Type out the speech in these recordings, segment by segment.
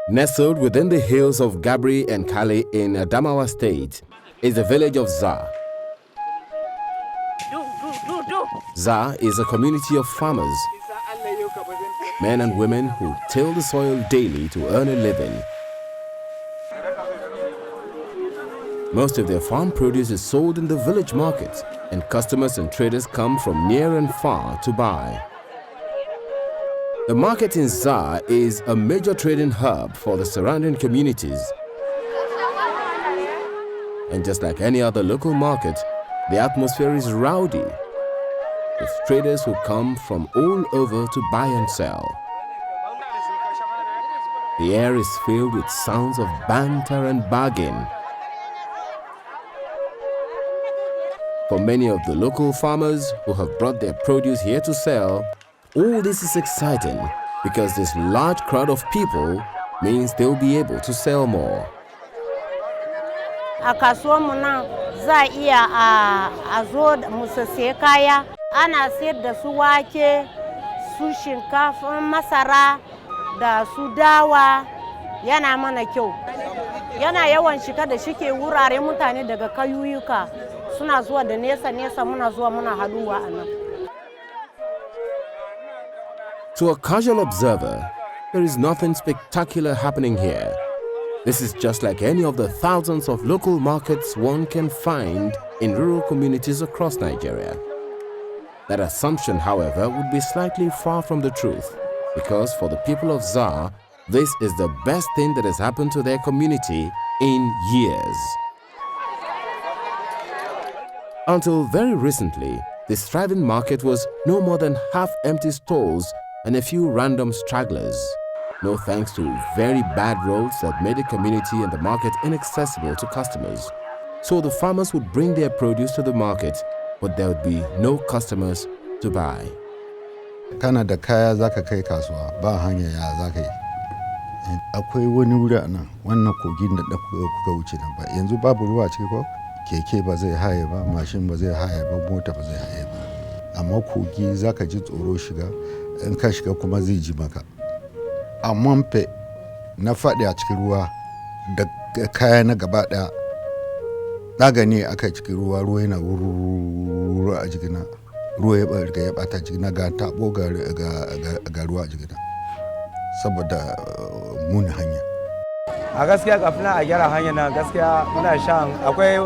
Nestled within the hills of Gabri and Kali in Adamawa State is the village of Za. Za is a community of farmers, men and women who till the soil daily to earn a living. Most of their farm produce is sold in the village markets, and customers and traders come from near and far to buy. The market in Za is a major trading hub for the surrounding communities. And just like any other local market, the atmosphere is rowdy, with traders who come from all over to buy and sell. The air is filled with sounds of banter and bargain. For many of the local farmers who have brought their produce here to sell, all this is exciting because this large crowd of people means they'll be able to sell more. A kasuwar mu nan za iya a zo mu saye kaya, ana sayar da su wake, su shinkafa, masara da su dawa, yana mana kyau. Yana yawan shiga da shike wurare mutane daga kayuyuka suna zuwa da nesa muna zuwa muna haduwa a nan. To a casual observer, there is nothing spectacular happening here. This is just like any of the thousands of local markets one can find in rural communities across Nigeria. That assumption, however, would be slightly far from the truth, because for the people of Za, this is the best thing that has happened to their community in years. Until very recently, this thriving market was no more than half-empty stalls and a few random stragglers. No thanks to very bad roads that made the community and the market inaccessible to customers. So the farmers would bring their produce to the market, but there would be no customers to buy. Kana da kaya zaka kai kasuwa ba hanya ya zaka yi. Akwai wani wuri a nan wannan kogin da kuka wuce nan ba yanzu babu ruwa ciki ko keke ba zai haye ba, mashin ba zai haye ba, mota ba zai haye ba. Amma kogi zaka ji tsoro shiga, in ka shiga kuma zai ji maka. Amma fe na faɗi a cikin ruwa da kaya na gaba ɗaya daga ne aka cikin ruwa yana wuru a jikina, ruwa ya ɓata jikina ga taɓo ga ruwa a jikina saboda muni hanya. A gaskiya kafin a gyara hanya na gaskiya muna shan akwai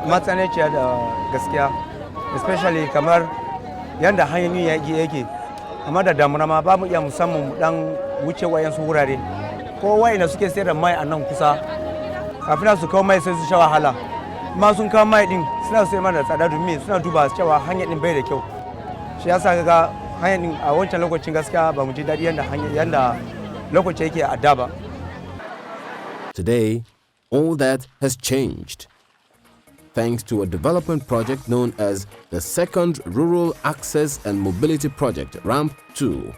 matsananciya da gaskiya, especially kamar yanda hanyoyin yake, amma da damuna ma ba mu iya musamman mu dan wuce wayansu wurare ko wayanda suke sayar da mai a nan kusa kafin su kawo mai sai su sha wahala, ma sun kawo mai din suna sayar mana da tsada domin suna duba cewa hanyar din bai da kyau. Shi yasa kaga hanyar din a wancan lokacin gaskiya ba mu ji daɗi yanda lokaci yake a da ba. Today, all that has changed, thanks to a development project known as the Second Rural Access and Mobility Project, RAMP 2.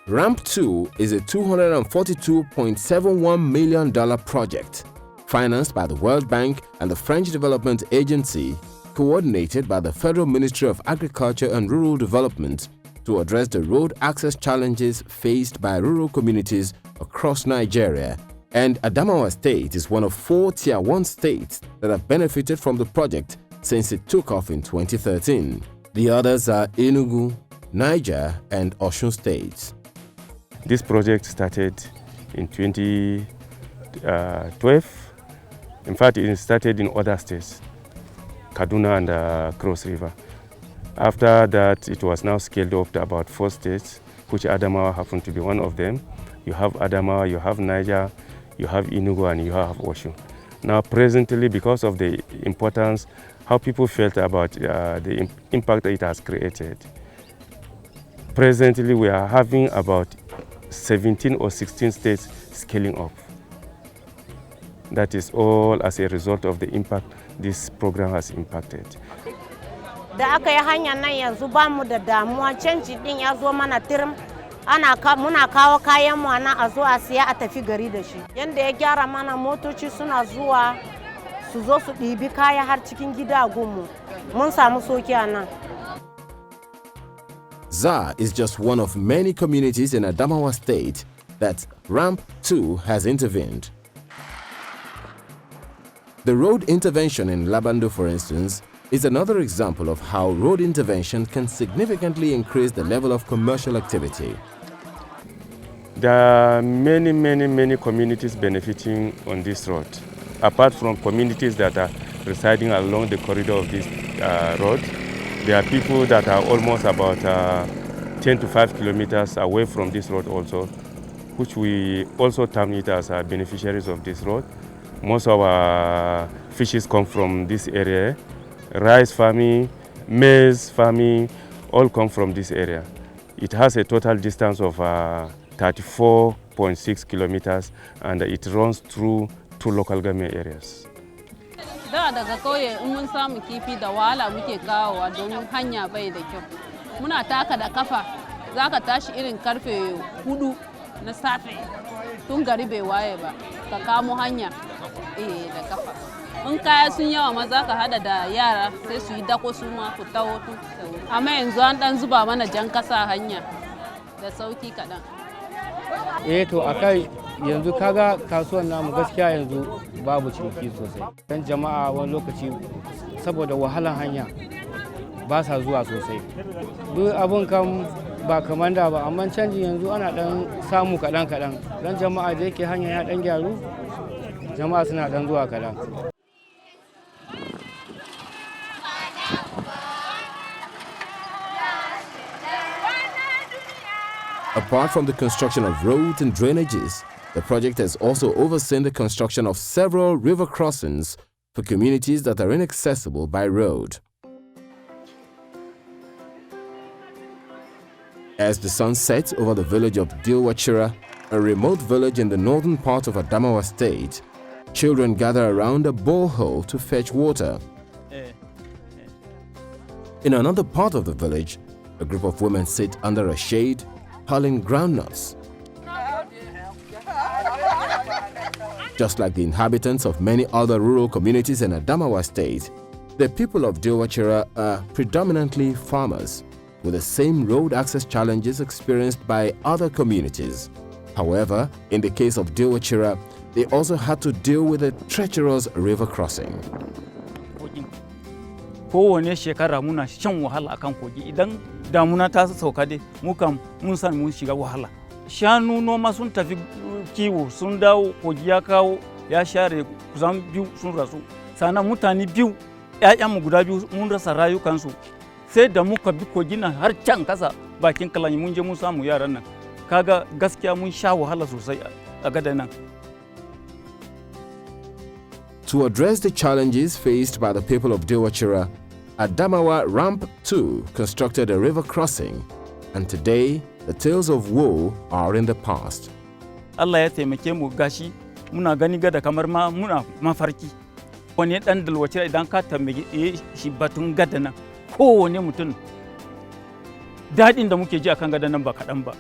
RAMP 2 is a $242.71 million project financed by the World Bank and the French Development Agency, coordinated by the Federal Ministry of Agriculture and Rural Development to address the road access challenges faced by rural communities across Nigeria. And Adamawa State is one of 4 Tier 1 states that have benefited from the project since it took off in 2013. The others are Enugu, Niger, and Osun states. This project started in 2012. In fact, it started in other states, Kaduna and Cross River. After that, it was now scaled up to about 4 states, which Adamawa happened to be one of them. You have Adamawa, you have Niger, you have Enugu, and you have Osun. Now, presently, because of the importance, how people felt about the impact that it has created, presently we are having about 17 or 16 states scaling up. That is all as a result of the impact this program has impacted. Da aka yi hanyar nan yanzu ba mu da damuwa, canji din ya zo mana tirim, muna kawo kayan mu nan a zo a siya a tafi gari da shi. Yanda ya gyara mana motoci suna zuwa su zo su ɗibi kaya har cikin gida gunmu. Mun samu soki a nan. Za is just one of many communities in Adamawa State that Ramp 2 has intervened. The road intervention in Labando, for instance, is another example of how road intervention can significantly increase the level of commercial activity. There are many communities benefiting on this road. Apart from communities that are residing along the corridor of this road, there are people that are almost about 10 to 5 kilometers away from this road also, which we also term it as beneficiaries of this road. Most of our fishes come from this area. Rice farming, maize farming, all come from this area. It has a total distance of 34.6 kilometers, and it runs through 2 local government areas. Da daga kauye in mun samu kifi da wahala muke kawowa domin hanya bai da kyau. Muna taka da kafa, zaka tashi irin karfe 4 na safe tun gari bai waye ba, ka kamo hanya da kafa. In kaya sun yawa ma za ka hada da yara sai su yi dako su ma ku taho tun. Amma yanzu an dan zuba mana jan kasa hanya da sauki kaɗan. To akai yanzu kaga kasuwan namu gaskiya yanzu babu ciniki sosai. Dan jama'a wani lokaci saboda wahalan hanya ba sa zuwa sosai. Duk abun kan ba kamar da ba, amma canji yanzu ana dan samu kaɗan. Dan jama'a da yake hanya ya dan gyaru, jama'a suna dan zuwa kaɗan. Apart from the construction of roads and drainages, the project has also overseen the construction of several river crossings for communities that are inaccessible by road. As the sun sets over the village of Dilwachira, a remote village in the northern part of Adamawa state, children gather around a borehole to fetch water. In another part of the village, a group of women sit under a shade, hulling groundnuts. Just like the inhabitants of many other rural communities in Adamawa state, the people of Dilwachira are predominantly farmers, with the same road access challenges experienced by other communities. However, in the case of Dilwachira, they also had to deal with a treacherous river crossing. Kowane shekara muna shan wahala akan kogi, idan damuna ta sauka dai mu kam mun san mun shiga wahala. Shanu noma sun tafi kiwo sun dawo, kogi ya kawo ya share kusan 2 sun rasu. Sannan mutane 2 ƴaƴanmu guda 2 mun rasa rayukansu. Sai da muka bi kogi nan har can kasa bakin kalanyi mun je mun samu yaran nan. Kaga gaskiya mun sha wahala sosai a gadan nan. To address the challenges faced by the people of Dilwachira, Adamawa Ramp 2 constructed a river crossing, and today the tales of woe are in the past. Allah ya taimake mu gashi muna gani gada kamar ma muna mafarki. Wani dan Dilwachira idan ka tambaye shi batun gada nan, kowane mutum dadin da muke ji akan gada nan ba kaɗan ba.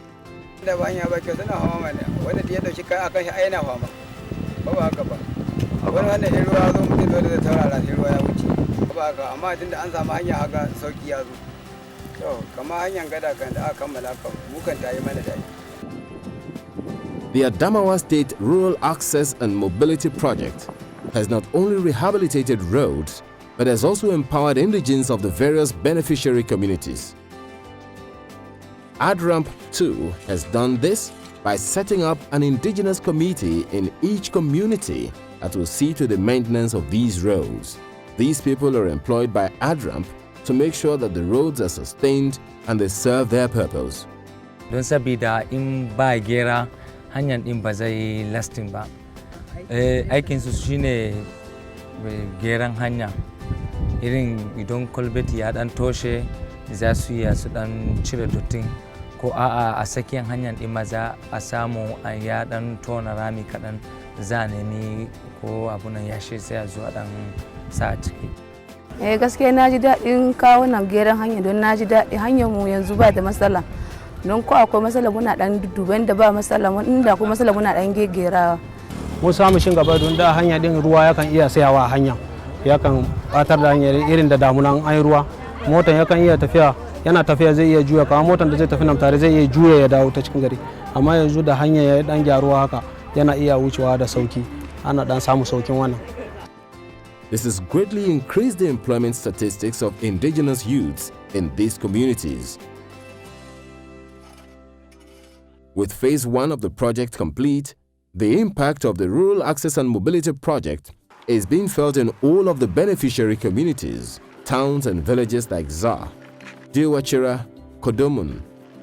Da ba hanya ba kyau tana hawa mana, wanda da ya dauki kai akan shi aina fama. Ba haka ba. Wani wannan in ruwa zo mutum zo da taurara sai ruwa ya wuce. Ba haka, amma tunda an samu hanya haka sauki ya zo. To, kamar hanyar gada kan da aka kammala kan mu kan tayi mana dai. The Adamawa State Rural Access and Mobility Project has not only rehabilitated roads, but has also empowered indigenes of the various beneficiary communities. AdRamp 2 has done this by setting up an indigenous committee in each community that will see to the maintenance of these roads. These people are employed by AdRamp to make sure that the roads are sustained and they serve their purpose. Don sabida in ba gera hanyar din ba zai lasting ba. Aikin su shine geran hanya. Irin idan kwalbeti ya dan toshe za su iya su dan cire dottin, ko a'a a sakiyan hanyar din ma za a samu ya dan tona rami kadan, za a nemi ko abunan yashi sai a zuwa dan sa a ciki. Gaskiya na ji daɗin kawo nan geran hanya, don na ji daɗi hanyar mu yanzu ba da matsala. Don ko akwai matsala muna dan duban da ba matsala, inda akwai matsala muna dan gegerawa. Mun samu shin gaba don da hanya din ruwa yakan iya sayawa a hanya, yakan batar da hanyar irin da damunan an ruwa, motan yakan iya tafiya yana tafiya zai iya juya kamar motar da zai tafi nan tare zai iya juya ya dawo ta cikin gari, amma yanzu da hanya ya dan gyaruwa haka yana iya wucewa da sauki, ana dan samu saukin wannan. This has greatly increased the employment statistics of indigenous youths in these communities. With phase 1 of the project complete, the impact of the Rural Access and Mobility Project is being felt in all of the beneficiary communities, towns and villages like Za, Diwachira, Kodomun,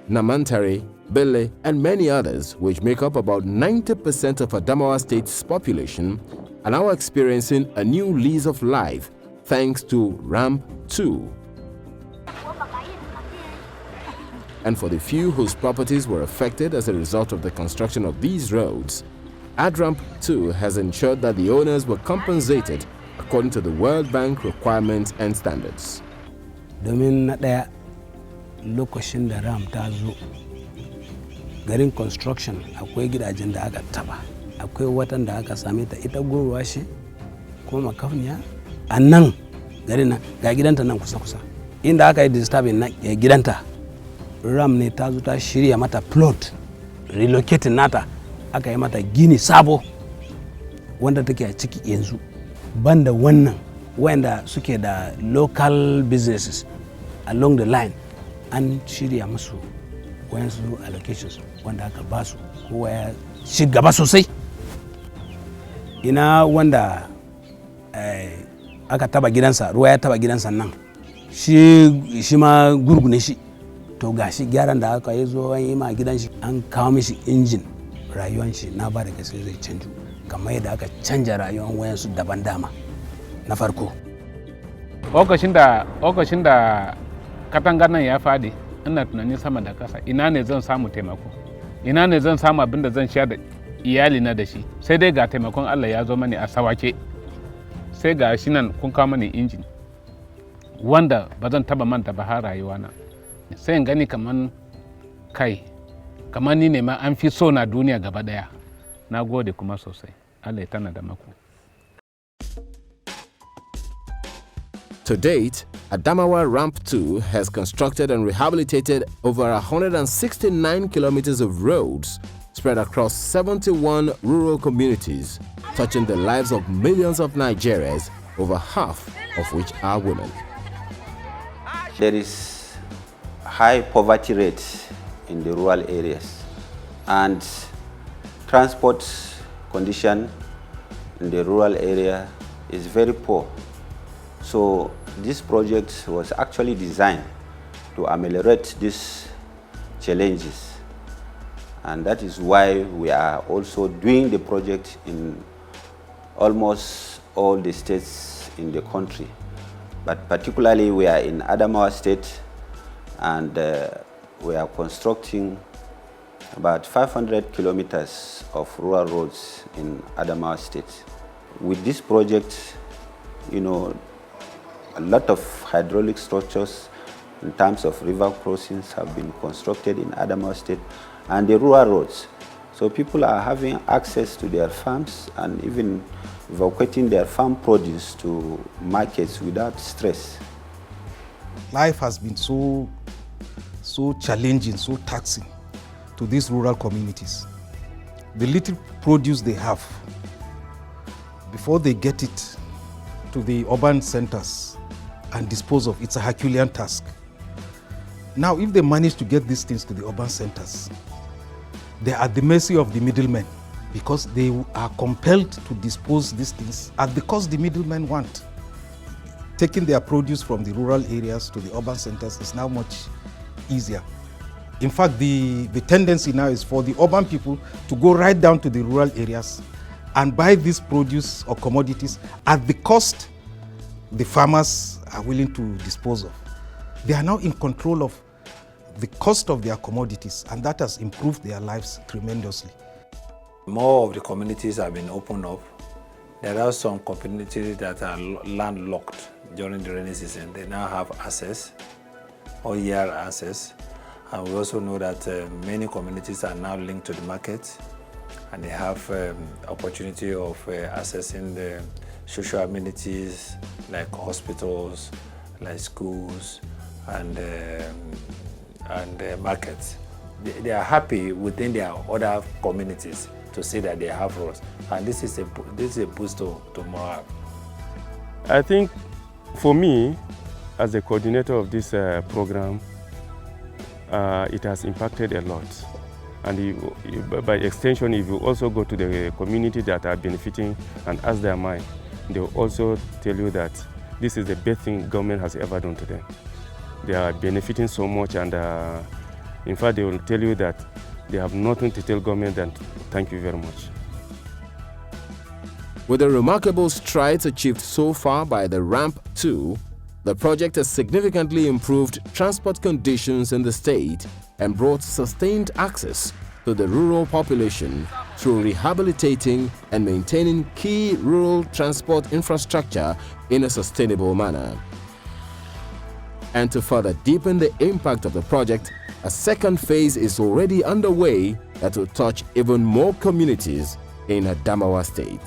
Namantare, Bele, and many others, which make up about 90% of Adamawa State's population, are now experiencing a new lease of life thanks to Ramp 2. And for the few whose properties were affected as a result of the construction of these roads, AdRamp 2 has ensured that the owners were compensated according to the World Bank requirements and standards. Domin na ɗaya lokacin da ram ta zo garin construction akwai gidajen da aka taba, akwai watan da aka same ta ita gurwa shi kuma makafniya a nan garin nan ga gidanta nan kusa-kusa inda aka yi disturbing na gidanta ram ne ta zo ta shirya mata plot relocating nata aka yi mata gini sabo wanda take a ciki yanzu banda wannan wanda suke da local businesses along the line an shirya musu wayansu allocations wanda aka ba su kowa ya ci gaba sosai. Ina wanda aka taba gidansa ruwa ya taba gidansa nan shi ma gurgune shi to gashi gyaran da aka yi zo an yi ma gidan shi an kawo mishi injin rayuwan shi na ba da gaske zai canju kamar yadda aka canja rayuwan wayansu daban dama na farko. Lokacin da katangar nan ya fadi ina tunanin sama da kasa ina ne zan samu taimako, ina ne zan samu abin da zan sha da iyalina da shi, sai dai ga taimakon Allah ya zo mani a sawake, sai ga shi nan kun kawo mani injin wanda ba zan taba manta ba har rayuwana, sai in gani kaman ni ne ma an fi so na duniya gaba daya. Na gode kuma sosai, Allah ya tana da maku. To date, Adamawa Ramp 2 has constructed and rehabilitated over 169 kilometers of roads spread across 71 rural communities, touching the lives of millions of Nigerians, over half of which are women. There is high poverty rate in the rural areas, and transport condition in the rural area is very poor. So this project was actually designed to ameliorate these challenges, and that is why we are also doing the project in almost all the states in the country. But particularly we are in Adamawa State, and we are constructing about 500 kilometers of rural roads in Adamawa State. With this project, a lot of hydraulic structures in terms of river crossings have been constructed in Adamawa State and the rural roads. So people are having access to their farms and even evacuating their farm produce to markets without stress. Life has been so challenging, so taxing to these rural communities. The little produce they have, before they get it to the urban centers and dispose of, it's a Herculean task. Now, if they manage to get these things to the urban centers, they are at the mercy of the middlemen, because they are compelled to dispose these things at the cost the middlemen want. Taking their produce from the rural areas to the urban centers is now much easier. In fact, the tendency now is for the urban people to go right down to the rural areas and buy this produce or commodities at the cost the farmers are willing to dispose of. They are now in control of the cost of their commodities, and that has improved their lives tremendously. More of the communities have been opened up. There are some communities that are landlocked during the rainy season. They now have access, all year access. And we also know that many communities are now linked to the market, and they have opportunity of accessing the social amenities like hospitals, like schools, and markets. They are happy within their other communities to see that they have roads, and this is a boost to morale. I think for me, as the coordinator of this program, it has impacted a lot. And by extension, if you also go to the community that are benefiting and ask their mind, they will also tell you that this is the best thing government has ever done to them. They are benefiting so much, and in fact, they will tell you that they have nothing to tell government than thank you very much. With the remarkable strides achieved so far by the Ramp 2, the project has significantly improved transport conditions in the state and brought sustained access to the rural population through rehabilitating and maintaining key rural transport infrastructure in a sustainable manner. And to further deepen the impact of the project, a second phase is already underway that will touch even more communities in Adamawa State.